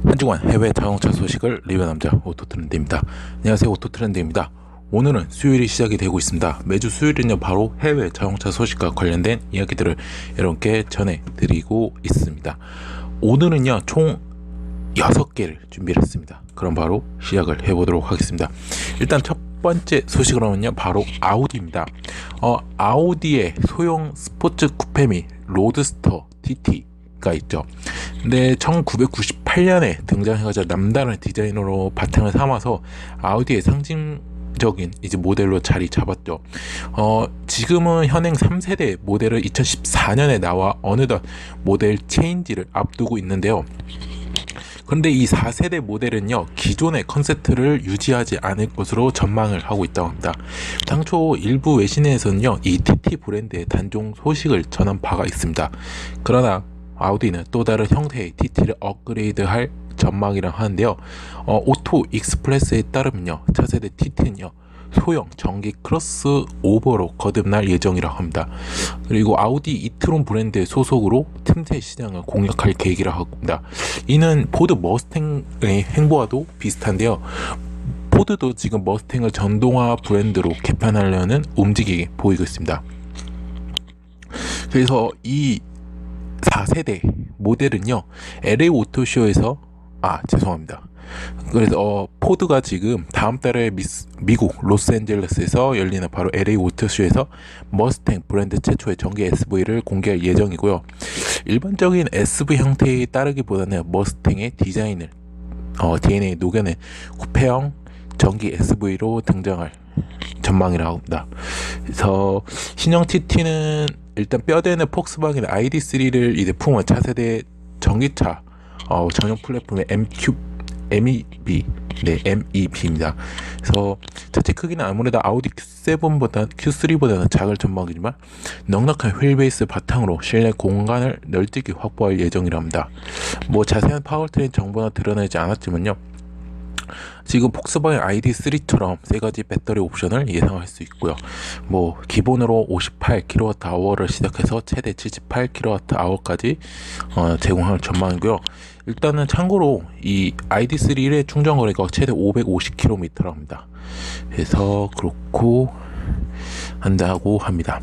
한 주간 해외 자동차 소식을 리뷰 남자 오토트렌드입니다. 안녕하세요, 오토트렌드입니다. 오늘은 수요일이 시작이 되고 있습니다. 매주 수요일은요 바로 해외 자동차 소식과 관련된 이야기들을 여러분께 전해드리고 있습니다. 오늘은요 총 6개를 준비를 했습니다. 그럼 바로 시작을 해보도록 하겠습니다. 일단 첫 번째 소식으로는요 바로 아우디입니다. 아우디의 소형 스포츠 쿠페 및 로드스터 TT가 있죠. 근데 1998년에 등장해가지고 남다른 디자인으로 바탕을 삼아서 아우디의 상징적인 이제 모델로 자리 잡았죠. 지금은 현행 3세대 모델을 2014년에 나와 어느덧 모델 체인지를 앞두고 있는데요. 그런데 이 4세대 모델은요 기존의 컨셉트를 유지하지 않을 것으로 전망을 하고 있다고 합니다. 당초 일부 외신에서는요 이 TT 브랜드의 단종 소식을 전한 바가 있습니다. 그러나 아우디는 또 다른 형태의 TT를 업그레이드할 전망이라고 하는데요. 오토 익스프레스에 따르면요 차세대 TT는요 소형 전기 크로스오버로 거듭날 예정이라고 합니다. 그리고 아우디 이트론 브랜드의 소속으로 틈새 시장을 공략할 계획이라고 합니다. 이는 포드 머스탱의 행보와도 비슷한데요. 포드도 지금 머스탱을 전동화 브랜드로 개편하려는 움직임이 보이고 있습니다. 그래서 이 4세대 모델은요 LA 오토쇼에서 죄송합니다. 그래서 포드가 지금 다음 달에 미국 로스앤젤레스에서 열리는 바로 LA 오토쇼에서 머스탱 브랜드 최초의 전기 SV를 공개할 예정이고요. 일반적인 SV 형태에 따르기보다는 머스탱의 디자인을 DNA에 녹여낸 쿠페형 전기 SV로 등장할 전망이라고 합니다. 그래서 신형 TT는 일단 뼈대는 폭스바겐 ID3를 이제 품은 차세대 전기차 전용 플랫폼의 MEB입니다. 그래서 자체 크기는 아무래도 아우디 Q3보다는 작을 전망이지만 넉넉한 휠베이스 바탕으로 실내 공간을 널찍이 확보할 예정이랍니다. 자세한 파워트레인 정보는 드러내지 않았지만요. 지금 폭스바겐 ID3처럼 세 가지 배터리 옵션을 예상할 수 있고요. 기본으로 58kWh를 시작해서 최대 78kWh까지 제공할 전망이고요. 일단은 참고로 이 ID3의 충전 거리가 최대 550km라고 합니다. 그래서 그렇고 한다고 합니다.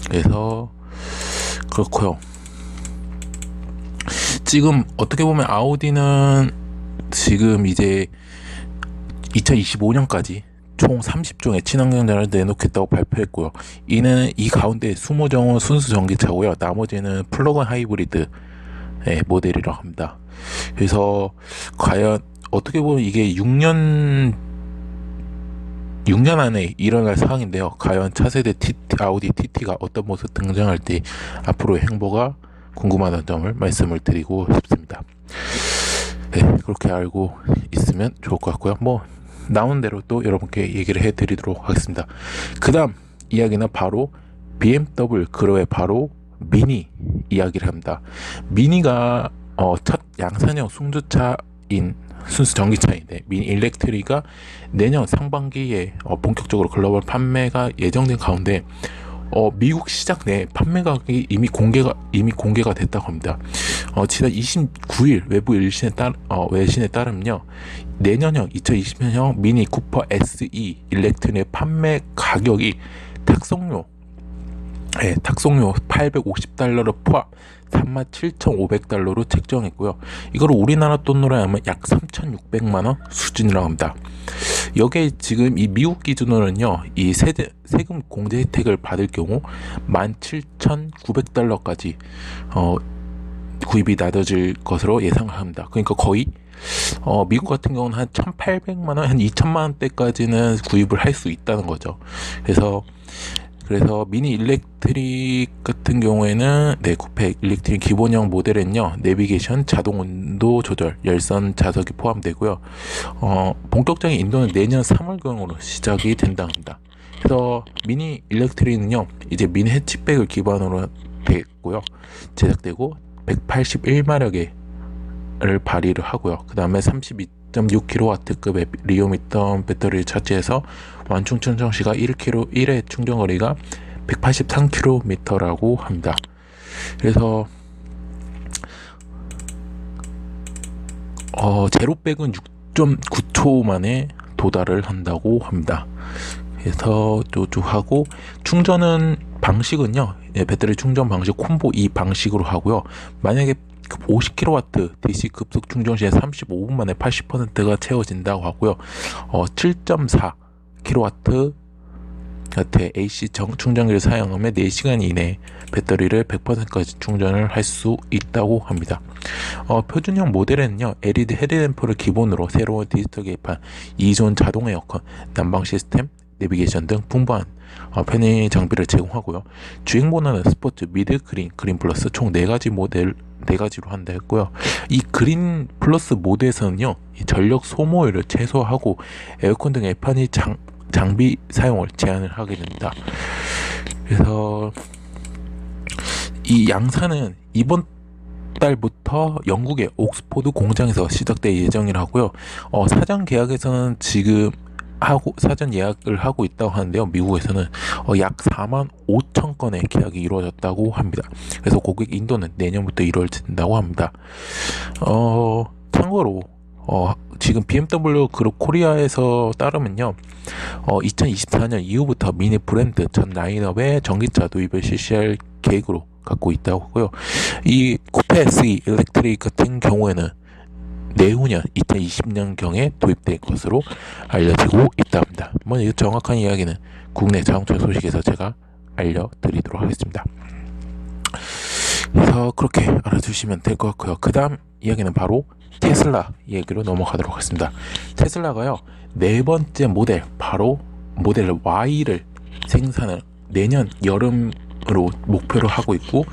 그래서 그렇고요. 지금 어떻게 보면 아우디는 지금 이제 2025년까지 총 30종의 친환경전을 내놓겠다고 발표했고요. 이는 이 가운데 20종은 순수 전기차고요. 나머지는 플러그인 하이브리드 모델이라고 합니다. 그래서 과연 어떻게 보면 이게 6년 안에 일어날 상황인데요. 과연 차세대 아우디 TT가 어떤 모습 등장할지 앞으로의 행보가 궁금하다는 점을 말씀을 드리고 싶습니다. 그렇게 알고 있으면 좋을 것 같고요. 나온 대로 또 여러분께 얘기를 해드리도록 하겠습니다. 그 다음 이야기는 바로 BMW 그로의 바로 미니 이야기를 합니다. 미니가 첫 양산형 순수 전기차인데 미니 일렉트리가 내년 상반기에 본격적으로 글로벌 판매가 예정된 가운데 미국 시장 내 판매 가격이 이미 공개가 됐다고 합니다. 지난 29일 외부 외신에 따르면요. 내년형 2020년형 미니 쿠퍼 SE 일렉트릭의 판매 가격이 탁송료 $850를 포함 37,500달러로 책정했고요. 이걸 우리나라 돈으로 하면 약 3,600만원 수준이라고 합니다. 여기에 지금 이 미국 기준으로는요, 이 세금 공제 혜택을 받을 경우 17,900달러까지 구입이 낮아질 것으로 예상을 합니다. 그러니까 거의 미국 같은 경우는 한 1,800만원, 한 2,000만원대까지는 구입을 할 수 있다는 거죠. 그래서 미니 일렉트릭 같은 경우에는 쿠페 일렉트릭 기본형 모델은요 내비게이션, 자동 온도 조절, 열선 좌석이 포함되고요. 본격적인 인도는 내년 3월경으로 시작이 된다고 합니다. 그래서 미니 일렉트릭은요 이제 미니 해치백을 기반으로 되고요, 제작되고 181마력을 발휘를 하고요. 그 다음에 32.6kW급의 리오미턴 배터리를 차지해서 완충 충전 시가 1회 충전 거리가 183km라고 합니다. 그래서 제로백은 6.9초 만에 도달을 한다고 합니다. 그래서 하고 충전은 방식은요, 배터리 충전 방식 콤보 이 방식으로 하고요. 만약에 50kW DC 급속 충전 시에 35분 만에 80%가 채워진다고 하고요. 7.4kW AC 충전기를 사용하면 4시간 이내에 배터리를 100%까지 충전을 할 수 있다고 합니다. 표준형 모델에는요, LED 헤드램프를 기본으로 새로운 디지털 계기판, 2존 자동 에어컨, 난방 시스템, 내비게이션 등 풍부한 편의 장비를 제공하고요. 주행 모드는 스포츠, 미드, 그린 플러스 총 4가지로 한다 했고요. 이 그린 플러스 모드에서는요, 이 전력 소모율을 최소화하고 에어컨 등의 편의 장비 사용을 제한을 하게 됩니다. 그래서 이 양산은 이번 달부터 영국의 옥스포드 공장에서 시작될 예정이라고요. 사전 계약에서는 지금 사전 예약을 하고 있다고 하는데요. 미국에서는 약 4만 5천 건의 계약이 이루어졌다고 합니다. 그래서 고객 인도는 내년부터 이루어진다고 합니다. 참고로 지금 BMW 그룹 코리아에서 따르면요, 2024년 이후부터 미니 브랜드 전 라인업의 전기차 도입을 실시할 계획으로 갖고 있다고 하고요. 이 쿠페 SE 일렉트릭 같은 경우에는 내후년 2020년경에 도입될 것으로 알려지고 있다 합니다. 이 정확한 이야기는 국내 자동차 소식에서 제가 알려드리도록 하겠습니다. 그래서 그렇게 알아두시면 될 것 같고요. 그 다음 이야기는 바로 테슬라 얘기로 넘어가도록 하겠습니다. 테슬라가요, 4번째 모델, 바로 모델 Y를 생산을 내년 여름으로 목표로 하고 있고,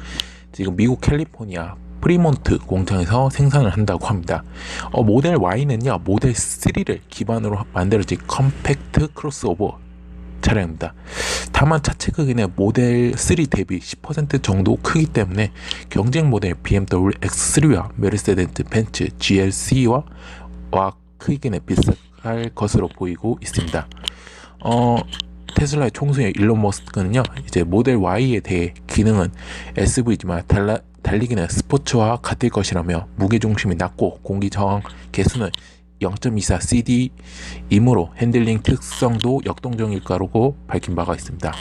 지금 미국 캘리포니아 프리몬트 공장에서 생산을 한다고 합니다. 모델 Y는요, 모델 3를 기반으로 만들어진 컴팩트 크로스오버 차량입니다. 다만 차체 크기는 모델 3 대비 10% 정도 크기 때문에 경쟁 모델 BMW X3와 메르세데스 벤츠 GLC와 크기는 비슷할 것으로 보이고 있습니다. 테슬라의 총수인 일론 머스크는요, 이제 모델 Y에 대해 기능은 SUV지만 달리기는 스포츠와 같을 것이라며 무게중심이 낮고 공기 저항 개수는 0.24cd이므로 핸들링 특성도 역동적일 거라고 밝힌 바가 있습니다.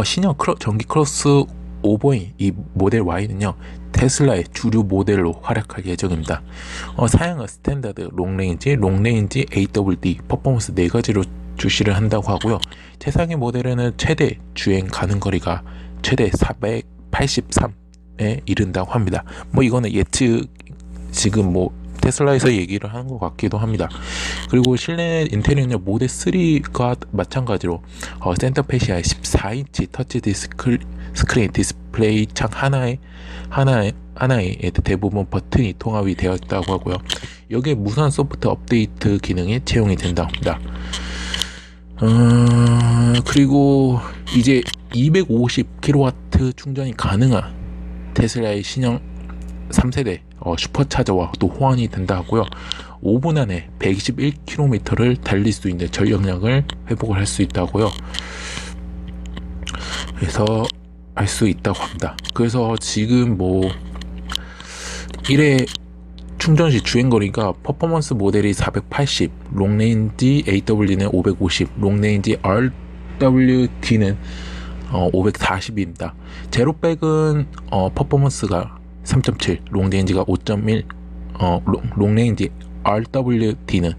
신형 전기 크로스 오버인 이 모델 Y는요, 테슬라의 주류 모델로 활약할 예정입니다. 사양은 스탠다드, 롱레인지 AWD, 퍼포먼스 4가지로 출시를 한다고 하고요. 최상위 모델에는 최대 주행 가능 거리가 최대 483에 이른다고 합니다. 이거는 예측 지금 테슬라에서 얘기를 하는 것 같기도 합니다. 그리고 실내 인테리어는 모델 3가 마찬가지로 센터페시아에 14인치 터치 스크린 디스플레이 창 하나에 대부분 버튼이 통합이 되어 있다고 하고요. 여기에 무선 소프트 업데이트 기능이 채용이 된다고 합니다. 그리고 이제 250kW 충전이 가능한 테슬라의 신형 3세대 슈퍼차저와 또 호환이 된다 하고요. 5분 안에 121km를 달릴 수 있는 전력량을 회복을 할 수 있다고요. 그래서 알 수 있다고 합니다. 그래서 지금 1회 충전 시 주행거리가 퍼포먼스 모델이 480, 롱레인지 AWD는 550, 롱레인지 RWD는 540입니다. 제로백은 퍼포먼스가 3.7, 롱레인지가 5.1, 롱레인지 RWD는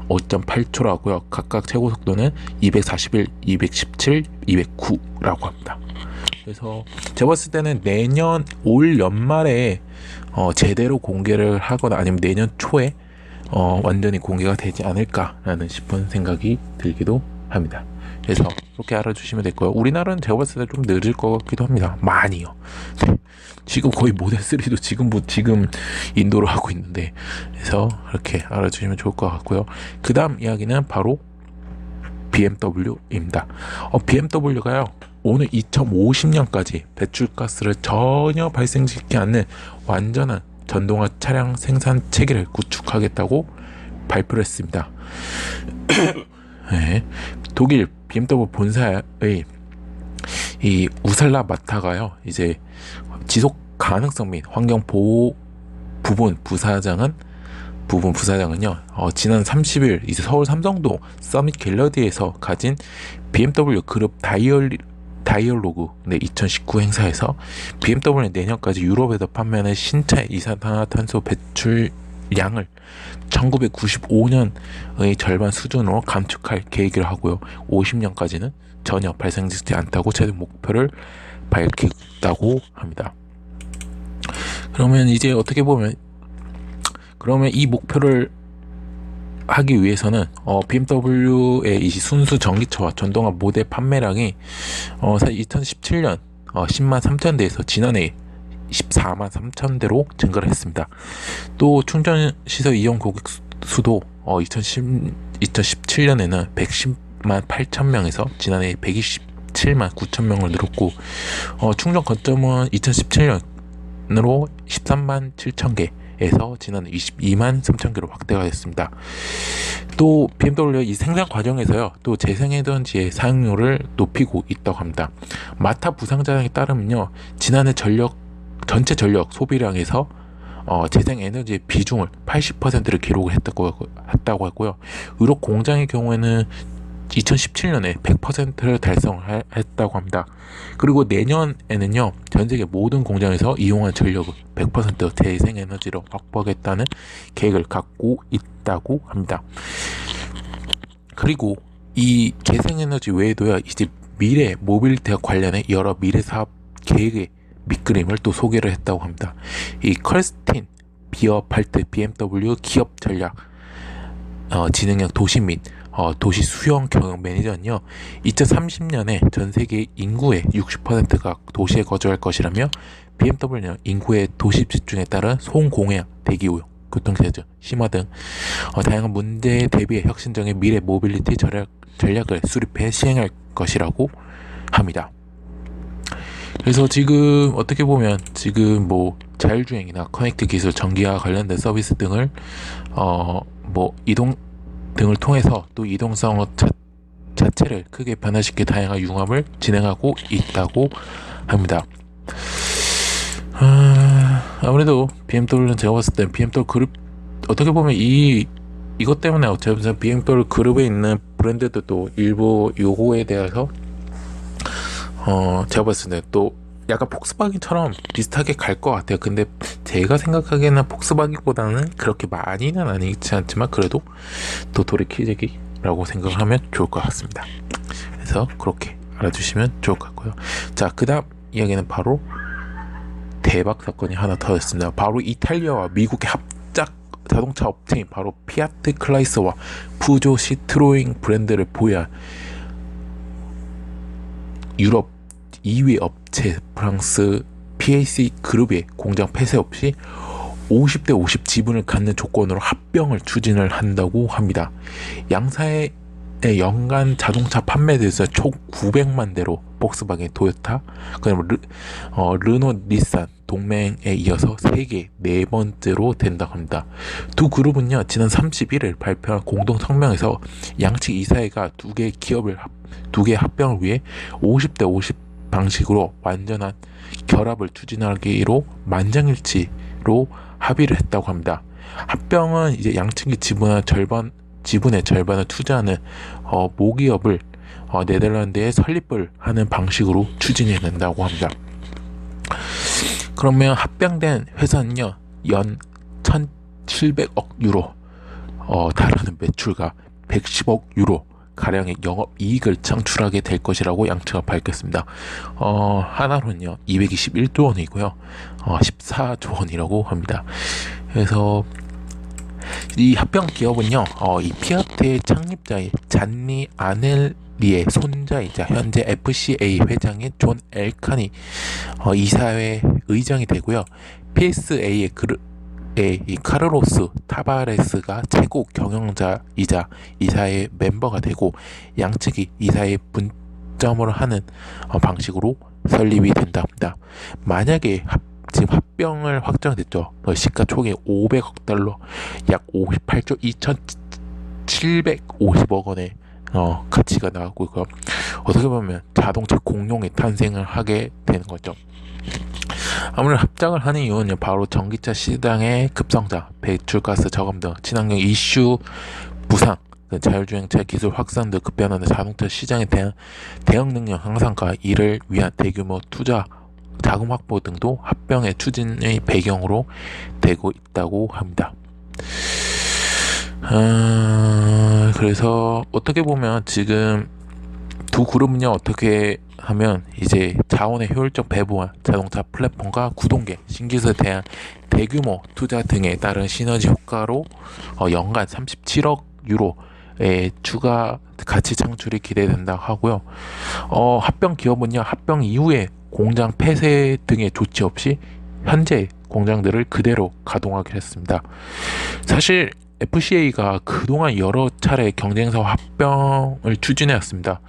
5.8초라고요. 각각 최고 속도는 241, 217, 209라고 합니다. 그래서 제가 봤을 때는 내년 올 연말에 제대로 공개를 하거나 아니면 내년 초에 완전히 공개가 되지 않을까라는 싶은 생각이 들기도 합니다. 그래서 그렇게 알아주시면 될 거예요. 우리나라는 제가 봤을 때 좀 늦을 것 같기도 합니다. 많이요. 네. 지금 거의 모델 3도 지금 인도로 하고 있는데, 그래서 그렇게 알아주시면 좋을 것 같고요. 그 다음 이야기는 바로 BMW입니다. BMW가요, 오늘 2050년까지 배출가스를 전혀 발생시키지 않는 완전한 전동화 차량 생산 체계를 구축하겠다고 발표를 했습니다. 네, 독일 BMW 본사의 이 우살라 마타가요, 이제 지속 가능성 및 환경 보호 부분 부사장은요, 지난 30일 이제 서울 삼성동 서밋 갤러리에서 가진 BMW 그룹 다이얼로그 2019 행사에서 BMW는 내년까지 유럽에서 판매하는 신차 이산화탄소 배출량을 1995년의 절반 수준으로 감축할 계획을 하고요. 50년까지는 전혀 발생되지 않다고 최종 목표를 밝혔다고 합니다. 그러면 이제 어떻게 보면 이 목표를 하기 위해서는 BMW의 이 순수 전기차와 전동화 모델 판매량이 사실 2017년 10만 3천 대에서 지난해 14만 3천 대로 증가를 했습니다. 또 충전 시설 이용 고객 수도 2017년에는 110만 8천 명에서 지난해 127만 9천 명을 늘었고, 충전 거점은 2017년으로 13만 7천 개에서 지난해 22만 3천 개로 확대가 됐습니다. 또 BMW 이 생산 과정에서요, 또 재생에너지의 사용료를 높이고 있다고 합니다. 마타 부상자에 따르면요, 지난해 전체 전력 소비량에서 재생에너지의 비중을 80%를 기록을 했다고 했고요. 유럽 공장의 경우에는 2017년에 100%를 달성했다고 합니다. 그리고 내년에는요, 전 세계 모든 공장에서 이용한 전력을 100% 재생에너지로 확보하겠다는 계획을 갖고 있다고 합니다. 그리고 이 재생에너지 외에도요, 이제 미래 모빌리티와 관련해 여러 미래 사업 계획의 밑그림을 또 소개를 했다고 합니다. 이 컬스틴 비어팔트 BMW 기업 전략 지능형 도시 및 도시 수형 경영 매니저는요, 2030년에 전 세계 인구의 60%가 도시에 거주할 것이라며, BMW는 인구의 도시 집중에 따른 소음공해, 대기오염, 교통체증 심화 등 다양한 문제에 대비해 혁신적인 미래 모빌리티 전략을 수립해 시행할 것이라고 합니다. 그래서 지금 어떻게 보면 지금 뭐 자율주행이나 커넥트 기술, 전기와 관련된 서비스 등을 이동 등을 통해서 또 이동성 자체를 크게 변화시켜 다양한 융합을 진행하고 있다고 합니다. 아무래도 BMW는 제가 봤을 때 BMW 그룹, 어떻게 보면 이것 때문에 어차피 BMW 그룹에 있는 브랜드들도 일부 요거에 대해서 제가 봤을 때 또 약간 폭스바겐처럼 비슷하게 갈 것 같아요. 근데 제가 생각하기에는 폭스바겐보다는 그렇게 많이는 아니지 않지만 그래도 도토리 키재기라고 생각하면 좋을 것 같습니다. 그래서 그렇게 알아주시면 좋을 것 같고요. 자, 그 다음 이야기는 바로 대박 사건이 하나 터졌습니다. 바로 이탈리아와 미국의 합작 자동차 업체인 바로 피아트 클라이스와 푸조 시트로잉 브랜드를 보유한 유럽 2위 업체 프랑스 PAC 그룹의 공장 폐쇄 없이 50대 50 지분을 갖는 조건으로 합병을 추진을 한다고 합니다. 양사의 연간 자동차 판매대에서 총 900만 대로 폭스바겐, 토요타, 그다음 르노, 닛산 동맹에 이어서 세계 네 번째로 된다고 합니다. 두 그룹은요, 지난 31일 발표한 공동 성명에서 양측 이사회가 두 개의 합병을 위해 50대 50 방식으로 완전한 결합을 추진하기로 만장일치로 합의를 했다고 합니다. 합병은 이제 양측이 지분의 절반을 투자하는 모기업을 네덜란드에 설립을 하는 방식으로 추진해낸다고 합니다. 그러면 합병된 회사는요, 연 1,700억 유로 달하는 매출과 110억 유로 가량의 영업이익을 창출하게 될 것이라고 양측은 밝혔습니다. 하나로는요 221조 원이고요 14조 원이라고 합니다. 그래서 이 합병 기업은요 이 피아트의 창립자인 잔니 아넬리의 손자이자 현재 FCA 회장인 존 엘칸이 이사회 의장이 되고요, PSA의 이 카르로스 타바레스가 최고 경영자이자 이사의 멤버가 되고, 양측이 이사의 분점을 하는 방식으로 설립이 된답니다. 만약에 지금 합병을 확정됐죠. 시가총액 500억 달러, 약 58조 2,750억 원의 가치가 나오고 있고요. 어떻게 보면 자동차 공룡의 탄생을 하게 되는 거죠. 아무래도 합작을 하는 이유는 바로 전기차 시장의 급성장, 배출가스 저감 등 친환경 이슈 부상, 자율주행차 기술 확산 등 급변하는 자동차 시장에 대한 대응 능력 향상과 이를 위한 대규모 투자 자금 확보 등도 합병의 추진의 배경으로 되고 있다고 합니다. 그래서 어떻게 보면 지금 두 그룹은요, 어떻게 하면 이제 자원의 효율적 배분과 자동차 플랫폼과 구동계, 신기술에 대한 대규모 투자 등에 따른 시너지 효과로 연간 37억 유로의 추가 가치 창출이 기대된다고 하고요. 합병 기업은요, 합병 이후에 공장 폐쇄 등의 조치 없이 현재 공장들을 그대로 가동하기로 했습니다. 사실 FCA가 그동안 여러 차례 경쟁사와 합병을 추진해왔습니다.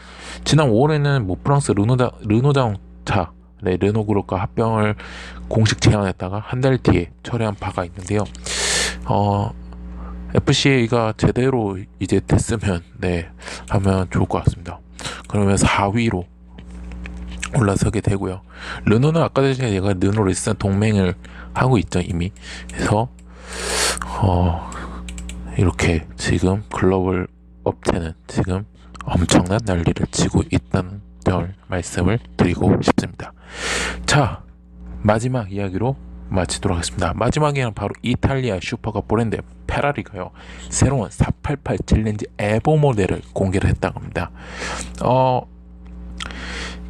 지난 5월에는 뭐 프랑스 르노 자동차, 르노그룹과 합병을 공식 제안했다가 한 달 뒤에 철회한 바가 있는데요. FCA가 제대로 이제 됐으면 하면 좋을 것 같습니다. 그러면 4위로 올라서게 되고요. 르노는 아까 전에 제가 르노 르산 동맹을 하고 있죠, 이미. 그래서 이렇게 지금 글로벌 업체는 지금 엄청난 난리를 치고 있다는 걸 말씀을 드리고 싶습니다. 자, 마지막 이야기로 마치도록 하겠습니다. 마지막에는 바로 이탈리아 슈퍼카 브랜드 페라리가요, 새로운 488 챌린지 에보 모델을 공개를 했다고 합니다.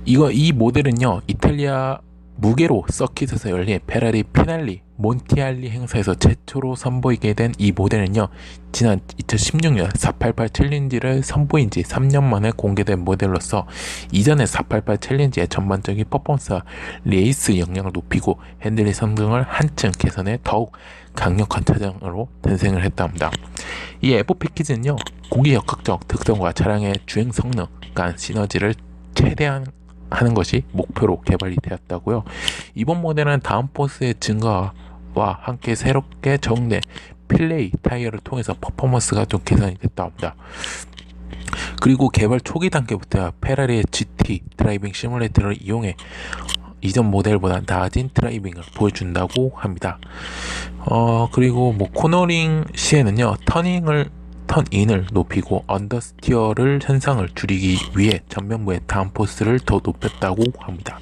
이 모델은요, 이탈리아 무게로 서킷에서 열린 페라리 피날리 몬티알리 행사에서 최초로 선보이게 된 이 모델은요, 지난 2016년 488 챌린지를 선보인 지 3년 만에 공개된 모델로서 이전의 488 챌린지의 전반적인 퍼포먼스와 레이스 역량을 높이고 핸들링 성능을 한층 개선해 더욱 강력한 차량으로 탄생을 했답니다. 이 에보 패키지는요, 공기 역학적 특성과 차량의 주행 성능 간 시너지를 최대한 하는 것이 목표로 개발이 되었다고요. 이번 모델은 다운포스의 증가와 함께 새롭게 적용된 필레이 타이어를 통해서 퍼포먼스가 좀 개선이 됐다고 합니다. 그리고 개발 초기 단계부터 페라리의 GT 드라이빙 시뮬레이터를 이용해 이전 모델보다 나아진 드라이빙을 보여준다고 합니다. 그리고 뭐 코너링 시에는요, 턴인을 높이고 언더스티어를 현상을 줄이기 위해 전면부의 다운포스를 더 높였다고 합니다.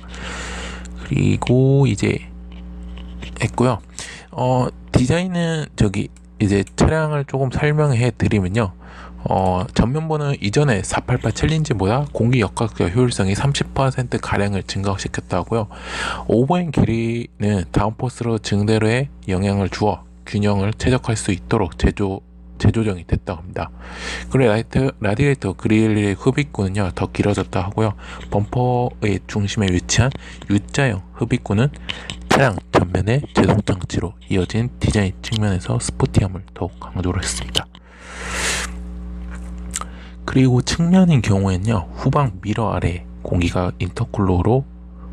그리고 이제 했고요. 디자인은 이제 차량을 조금 설명해 드리면요, 전면부는 이전의 488 챌린지보다 공기 역학적 효율성이 30% 가량을 증가시켰다고요. 오버행 길이는 다운포스로 증대로의 영향을 주어 균형을 최적화할 수 있도록 재조정이 됐다고 합니다. 그리고 라디에이터 그릴의 흡입구는요, 더 길어졌다 하고요. 범퍼의 중심에 위치한 U자형 흡입구는 차량 전면의 제동 장치로 이어진 디자인 측면에서 스포티함을 더욱 강조를 했습니다. 그리고 측면인 경우에는요, 후방 미러 아래 공기가 인터쿨러로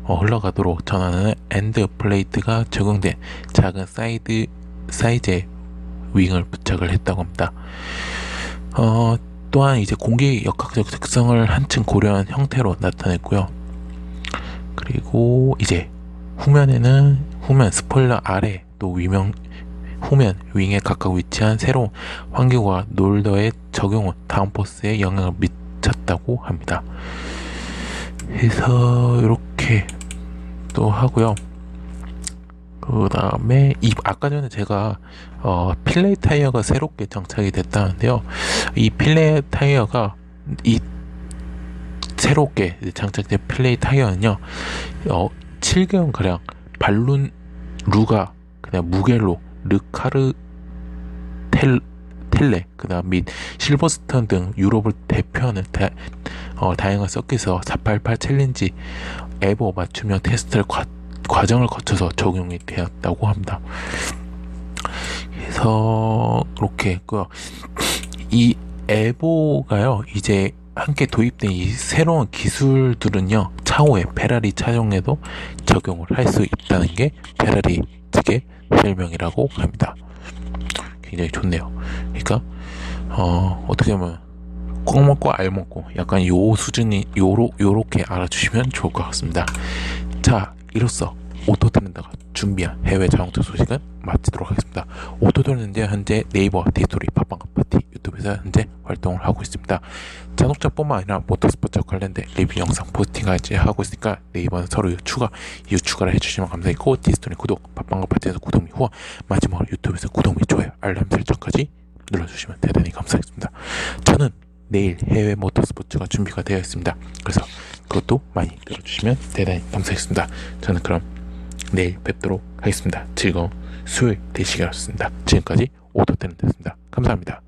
흘러가도록 전환하는 엔드 플레이트가 적용된 작은 사이즈의 윙을 부착을 했다고 합니다. 또한 이제 공기 역학적 특성을 한층 고려한 형태로 나타냈고요. 그리고 이제 후면 스포일러 아래 또 후면 윙에 각각 위치한 새로운 환기구와 놀더의 적용은 다운포스에 영향을 미쳤다고 합니다. 그래서 이렇게 또 하고요. 그 다음에 아까 전에 제가 필레이 타이어가 새롭게 장착이 됐다는데요, 이 필레이 타이어가 새롭게 장착된 필레이 타이어는요, 7개월 가량 발룬 루가 그냥 무겔로 르카르 텔레 그다음 및 실버스톤 등 유럽을 대표하는 다양한 서킷에서 488 챌린지 에보 맞춤형 테스트를 과정을 거쳐서 적용이 되었다고 합니다. 그래서 이렇게 했고요. 이 에보가요, 이제 함께 도입된 이 새로운 기술들은요, 차후에 페라리 차종에도 적용을 할 수 있다는 게 페라리 측의 설명이라고 합니다. 굉장히 좋네요. 그러니까 어떻게 보면 꼭 먹고 알 먹고 약간 요 수준이 요렇게 알아주시면 좋을 것 같습니다. 자, 이로써 오토트렌드가 준비한 해외 자동차 소식은 마치도록 하겠습니다. 오토트렌드 현재 네이버, 디스토리, 팟빵, 파티, 유튜브에서 현재 활동을 하고 있습니다. 자동차뿐만 아니라 모터스포츠와 관련된 리뷰 영상 포스팅까지 하고 있으니까 네이버는 서로 추가를 해주시면 감사하고, 디스토리 구독, 팟빵과 파티에서 구독 및 후원, 마지막으로 유튜브에서 구독 및 좋아요, 알람 설정까지 눌러주시면 대단히 감사하겠습니다. 저는 내일 해외 모터스포츠가 준비가 되어 있습니다. 그래서 그것도 많이 들어주시면 대단히 감사하겠습니다. 저는 그럼 내일 뵙도록 하겠습니다. 즐거운 수요일 되시길 바랍니다. 지금까지 오토트렌드였습니다. 감사합니다.